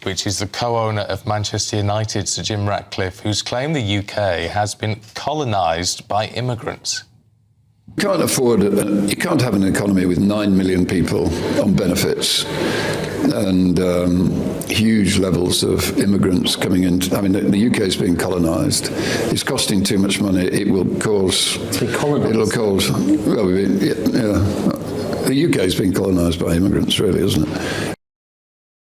which is the co-owner of Manchester United, Sir Jim Ratcliffe, who's claimed the UK has been colonised by immigrants. You can't have an economy with 9 million people on benefits and huge levels of immigrants coming in. I mean, the UK is being colonised. It's costing too much money. It will cause... It'll cause... Well, the UK is being colonised by immigrants, really, isn't it?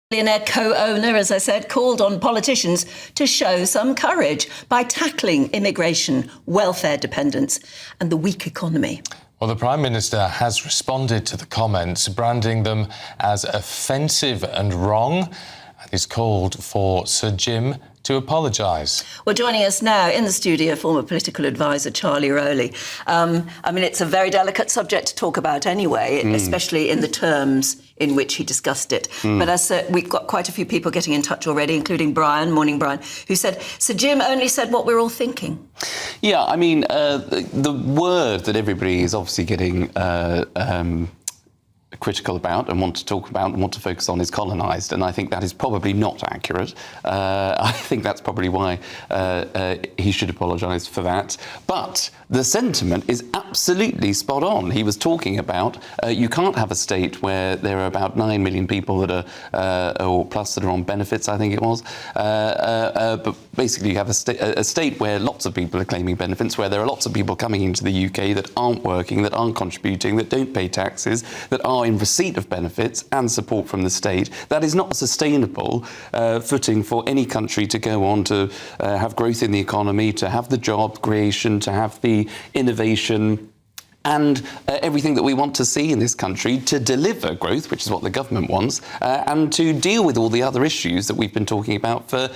Billionaire co-owner, as I said, called on politicians to show some courage by tackling immigration, welfare dependence and the weak economy. Well, the Prime Minister has responded to the comments, branding them as offensive and wrong, and he's called for Sir Jim to apologise. Well, joining us now in the studio, former political advisor Charlie Rowley. I mean, it's a very delicate subject to talk about anyway, especially in the terms in which he discussed it. But as we've got quite a few people getting in touch already, including Brian, morning Brian, who said, Sir Jim only said what we're all thinking. Yeah, I mean, the word that everybody is obviously getting critical about and want to talk about and want to focus on is colonised, and I think that is probably not accurate. I think that's probably why he should apologise for that. But the sentiment is absolutely spot on. He was talking about you can't have a state where there are about 9 million people that are, or plus that are on benefits, I think it was. But basically you have a state where lots of people are claiming benefits, where there are lots of people coming into the UK that aren't working, that aren't contributing, that don't pay taxes, that are in receipt of benefits and support from the state. That is not a sustainable footing for any country to go on to have growth in the economy, to have the job creation, to have the innovation and everything that we want to see in this country to deliver growth, which is what the government wants, and to deal with all the other issues that we've been talking about for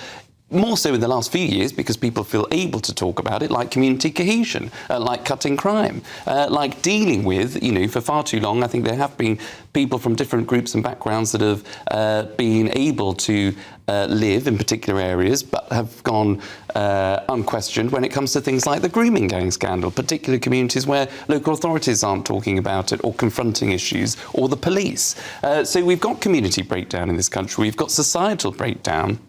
more so in the last few years, because people feel able to talk about it, like community cohesion, like cutting crime, like dealing with, you know, for far too long, I think there have been people from different groups and backgrounds that have been able to live in particular areas, but have gone unquestioned when it comes to things like the grooming gang scandal, particular communities where local authorities aren't talking about it or confronting issues, or the police. So we've got community breakdown in this country, we've got societal breakdown.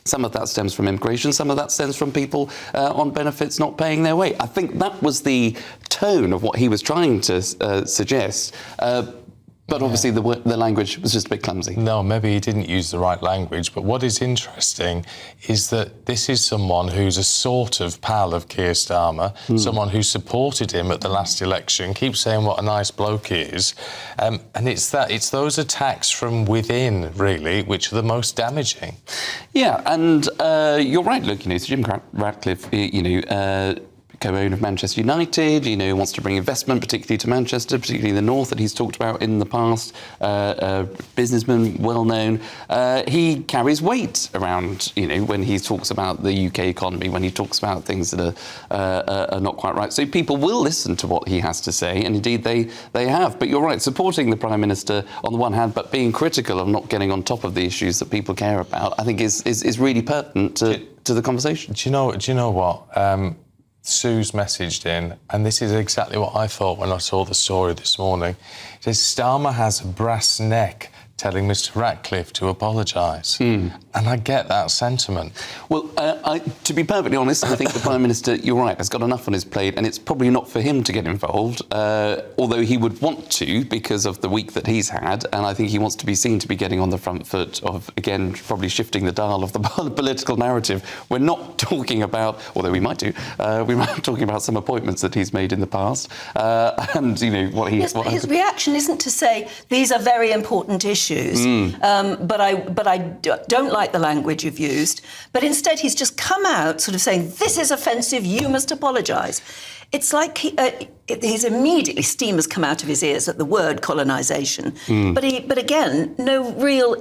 Some of that stems from immigration, some of that stems from people on benefits not paying their way. I think that was the tone of what he was trying to suggest. But obviously the language was just a bit clumsy. No, maybe he didn't use the right language, but what is interesting is that this is someone who's a sort of pal of Keir Starmer, someone who supported him at the last election, keeps saying what a nice bloke he is, and it's those attacks from within, really, which are the most damaging. Yeah, and you're right, look, you know, Sir Jim Ratcliffe, you know, co-owner of Manchester United, you know, wants to bring investment, particularly to Manchester, particularly in the north, that he's talked about in the past. Businessman, well known. He carries weight around, you know, when he talks about the UK economy, when he talks about things that are not quite right. So people will listen to what he has to say, and indeed they have. But you're right, supporting the Prime Minister on the one hand, but being critical of not getting on top of the issues that people care about, I think is really pertinent to the conversation. Do you know what? Sue's messaged in, and this is exactly what I thought when I saw the story this morning. It says Starmer has a brass neck telling Mr Ratcliffe to apologise. And I get that sentiment. Well, to be perfectly honest, I think the Prime Minister, you're right, has got enough on his plate, and it's probably not for him to get involved, although he would want to because of the week that he's had, and I think he wants to be seen to be getting on the front foot of, again, probably shifting the dial of the political narrative. We're not talking about, although we might do, we might be talking about some appointments that he's made in the past, and, you know, what he... His reaction isn't to say, these are very important issues, but I don't like the language you've used, but instead he's just come out sort of saying, this is offensive, you must apologise. It's like he's immediately, steam has come out of his ears at the word colonisation, but again, no real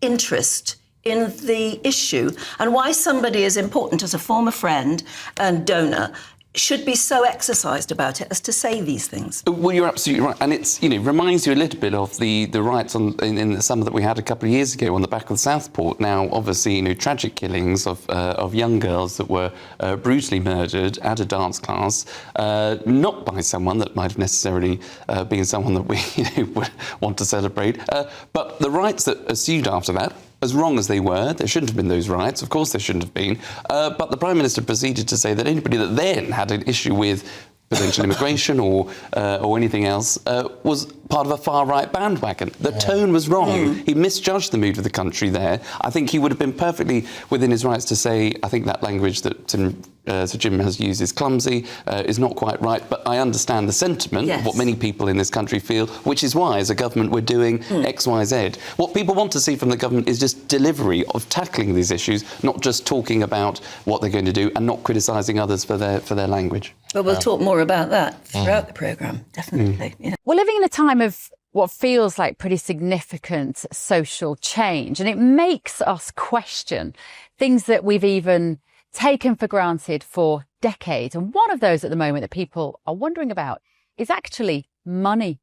interest in the issue, and why somebody as important as a former friend and donor should be so exercised about it as to say these things. Well, you're absolutely right, and it's, you know, reminds you a little bit of the riots in the summer that we had a couple of years ago on the back of Southport. Now, obviously, you know, tragic killings of young girls that were brutally murdered at a dance class, not by someone that might have necessarily been someone that we, you know, would want to celebrate, but the riots that ensued after that. as wrong as they were. There shouldn't have been those riots. Of course there shouldn't have been. But the Prime Minister proceeded to say that anybody that then had an issue with potential immigration or anything else was part of a far-right bandwagon. The tone was wrong. He misjudged the mood of the country there. I think he would have been perfectly within his rights to say, I think that language that Sir Jim has used is clumsy, is not quite right, but I understand the sentiment of what many people in this country feel, which is why, as a government, we're doing X, Y, Z. What people want to see from the government is just delivery of tackling these issues, not just talking about what they're going to do and not criticising others for their language. But we'll talk more about that throughout the programme, definitely. Yeah. We're living in a time of what feels like pretty significant social change, and it makes us question things that we've even taken for granted for decades. And one of those at the moment that people are wondering about is actually money.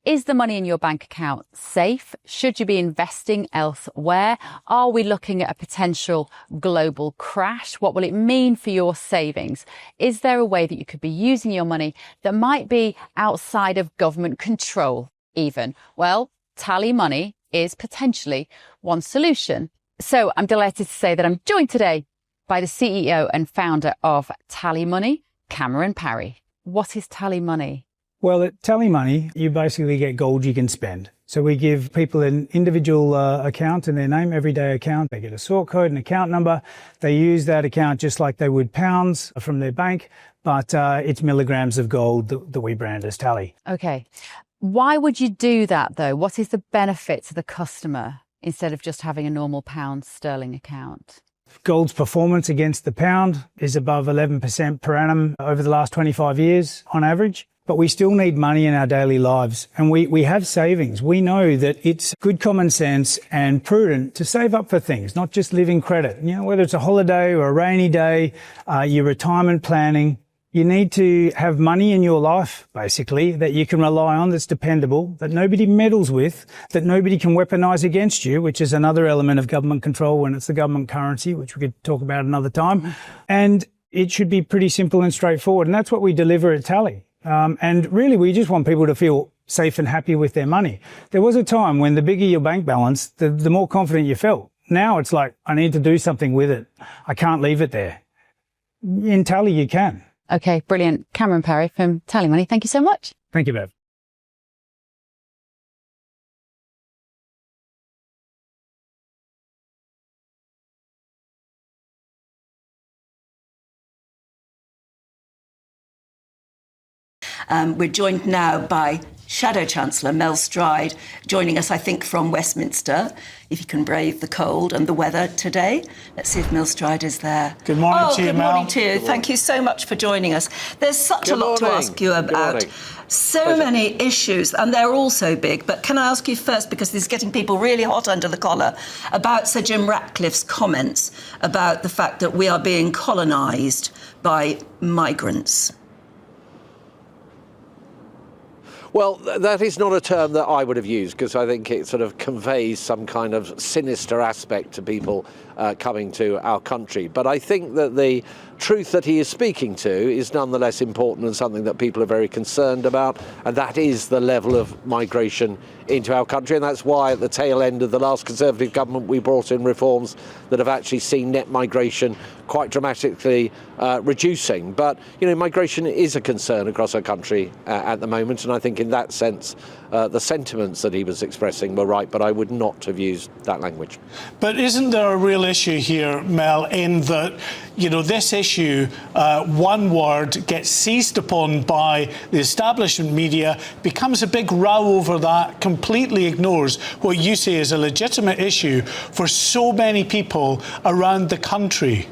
Is the money in your bank account safe? Should you be investing elsewhere? Are we looking at a potential global crash? What will it mean for your savings? Is there a way that you could be using your money that might be outside of government control even? Well, TallyMoney is potentially one solution. So I'm delighted to say that I'm joined today by the CEO and founder of TallyMoney, Cameron Parry. What is TallyMoney? Well, at TallyMoney, you basically get gold you can spend. So we give people an individual account in their name, everyday account. They get a sort code, an account number. They use that account just like they would pounds from their bank, but it's milligrams of gold that we brand as Tally. Okay. Why would you do that, though? What is the benefit to the customer instead of just having a normal pound sterling account? Gold's performance against the pound is above 11% per annum over the last 25 years on average. But we still need money in our daily lives, and we have savings. We know that it's good common sense and prudent to save up for things, not just live in credit. You know, whether it's a holiday or a rainy day, your retirement planning, you need to have money in your life, basically, that you can rely on, that's dependable, that nobody meddles with, that nobody can weaponise against you, which is another element of government control when it's the government currency, which we could talk about another time. And it should be pretty simple and straightforward, and that's what we deliver at Tally. And really, we just want people to feel safe and happy with their money. There was a time when the bigger your bank balance, the more confident you felt. Now it's like, I need to do something with it. I can't leave it there. In Tally, you can. Okay, brilliant. Cameron Parry from TallyMoney, thank you so much. Thank you, Bev. We're joined now by Shadow Chancellor Mel Stride, joining us, I think, from Westminster, if he can brave the cold and the weather today. Let's see if Mel Stride is there. Good morning to you, Mel. Good morning to you. Thank you so much for joining us. There's such a lot to ask you about. So many issues, and they're all so big. But can I ask you first, because this is getting people really hot under the collar, about Sir Jim Ratcliffe's comments about the fact that we are being colonised by migrants? Well, that is not a term that I would have used, because I think it sort of conveys some kind of sinister aspect to people coming to our country. But I think that the truth that he is speaking to is nonetheless important and something that people are very concerned about, and that is the level of migration into our country. And that's why at the tail end of the last Conservative government we brought in reforms that have actually seen net migration quite dramatically reducing. But, you know, migration is a concern across our country at the moment, and I think in that sense the sentiments that he was expressing were right, but I would not have used that language. But isn't there a real issue here, Mel, in that, you know, this issue, one word gets seized upon by the establishment media, becomes a big row over that, completely ignores what you say is a legitimate issue for so many people around the country?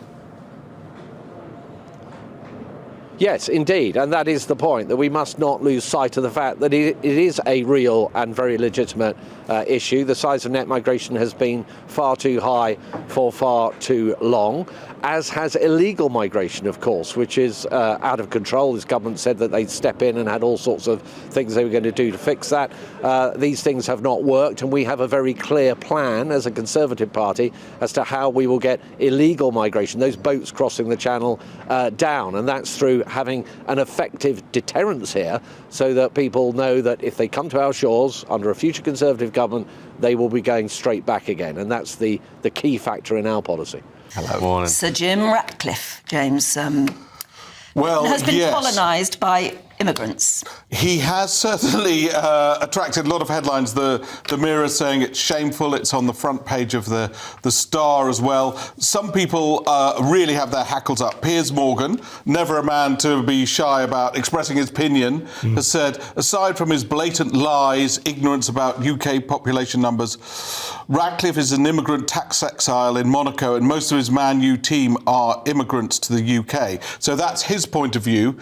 Yes, indeed, and that is the point, that we must not lose sight of the fact that it is a real and very legitimate issue. The size of net migration has been far too high for far too long, as has illegal migration, of course, which is out of control. This government said that they'd step in and had all sorts of things they were going to do to fix that. These things have not worked, and we have a very clear plan as a Conservative Party as to how we will get illegal migration, those boats crossing the Channel, down, and that's through having an effective deterrence here, so that people know that if they come to our shores under a future Conservative government, they will be going straight back again. And that's the key factor in our policy. Hello. Morning. Sir Jim Ratcliffe, James, well, has been yes. colonised by immigrants. He has certainly attracted a lot of headlines. The Mirror saying it's shameful. It's on the front page of the Star as well. Some people really have their hackles up. Piers Morgan, never a man to be shy about expressing his opinion, has said, aside from his blatant lies, ignorance about UK population numbers, Ratcliffe is an immigrant tax exile in Monaco, and most of his Man U team are immigrants to the UK. So that's his point of view.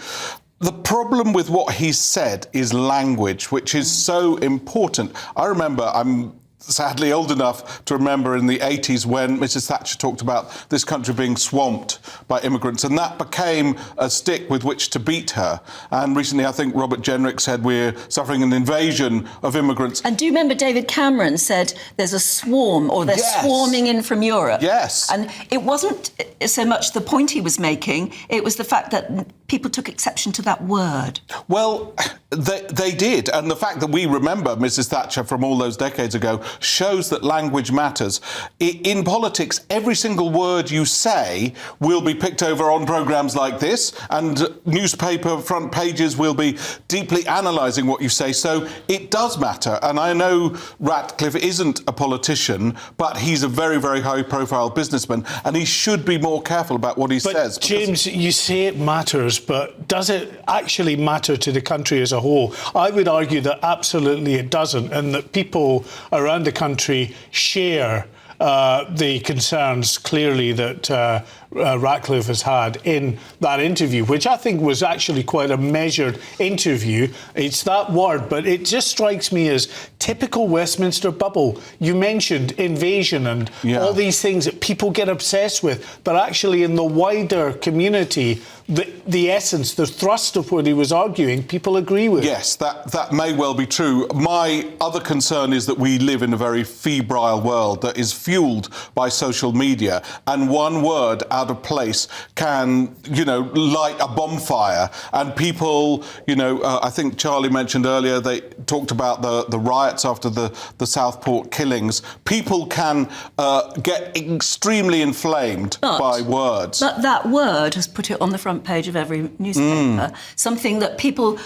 The problem with what he said is language, which is so important. I remember, I'm sadly old enough to remember in the 80s when Mrs. Thatcher talked about this country being swamped by immigrants, and that became a stick with which to beat her. And recently, I think Robert Jenrick said we're suffering an invasion of immigrants. And do you remember David Cameron said there's a swarm, or they're swarming in from Europe? Yes. And it wasn't so much the point he was making, it was the fact that people took exception to that word. Well, they did. And the fact that we remember Mrs. Thatcher from all those decades ago shows that language matters. In politics, every single word you say will be picked over on programmes like this, and newspaper front pages will be deeply analysing what you say. So it does matter. And I know Ratcliffe isn't a politician, but he's a very, very high-profile businessman, and he should be more careful about what he says. James, you say it matters, but does it actually matter to the country as a whole? I would argue that absolutely it doesn't, and that people around the country share the concerns clearly that Ratcliffe has had in that interview, which I think was actually quite a measured interview. It's that word, but it just strikes me as typical Westminster Bubble. You mentioned invasion and all these things that people get obsessed with, but actually in the wider community, the essence, the thrust of what he was arguing, people agree with. Yes, that may well be true. My other concern is that we live in a very febrile world that is fueled by social media, and one word out of place can, light a bonfire. And people, I think Charlie mentioned earlier, they talked about the riots after the Southport killings. People can get extremely inflamed by words. But that word has put it on the front page of every newspaper, something that people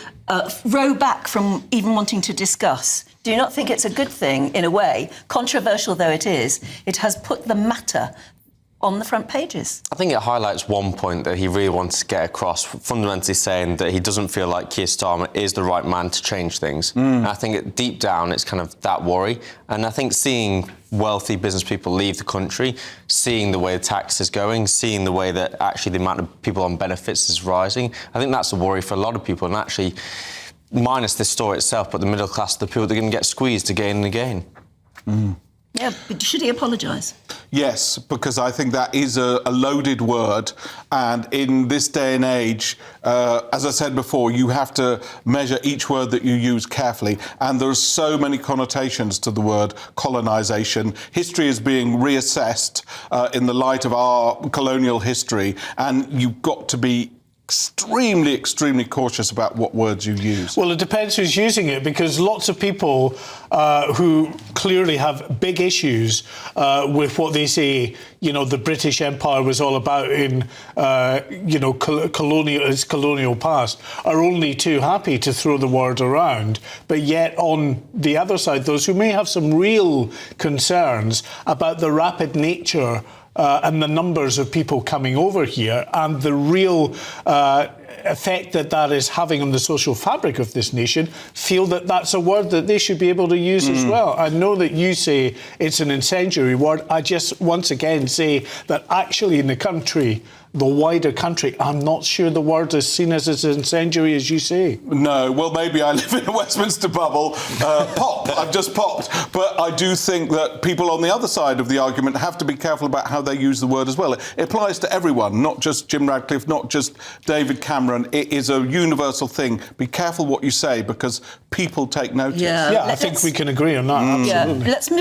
row back from even wanting to discuss. Do you not think it's a good thing, in a way, controversial though it is? It has put the matter on the front pages. I think it highlights one point that he really wants to get across, fundamentally saying that he doesn't feel like Keir Starmer is the right man to change things. And I think deep down it's kind of that worry. And I think seeing wealthy business people leave the country, seeing the way the tax is going, seeing the way that actually the amount of people on benefits is rising, I think that's a worry for a lot of people. And actually, minus this story itself, but the middle class, the people that are going to get squeezed again and again. Yeah, but should he apologise? Yes, because I think that is a loaded word, and in this day and age, as I said before, you have to measure each word that you use carefully, and there are so many connotations to the word colonisation. History is being reassessed in the light of our colonial history, and you've got to be extremely, extremely cautious about what words you use. Well, it depends who's using it, because lots of people who clearly have big issues with what they say, the British Empire was all about in, colonial past, are only too happy to throw the word around. But yet, on the other side, those who may have some real concerns about the rapid nature and the numbers of people coming over here and the real effect that is having on the social fabric of this nation, feel that that's a word that they should be able to use as well. I know that you say it's an incendiary word. I just once again say that actually in the country, the wider country, I'm not sure the word is seen as incendiary as you say. No, well, maybe I live in a Westminster bubble. I've just popped. But I do think that people on the other side of the argument have to be careful about how they use the word as well. It applies to everyone, not just Jim Ratcliffe, not just David Cameron. It is a universal thing. Be careful what you say, because people take notice. I think we can agree on that, absolutely. Let's move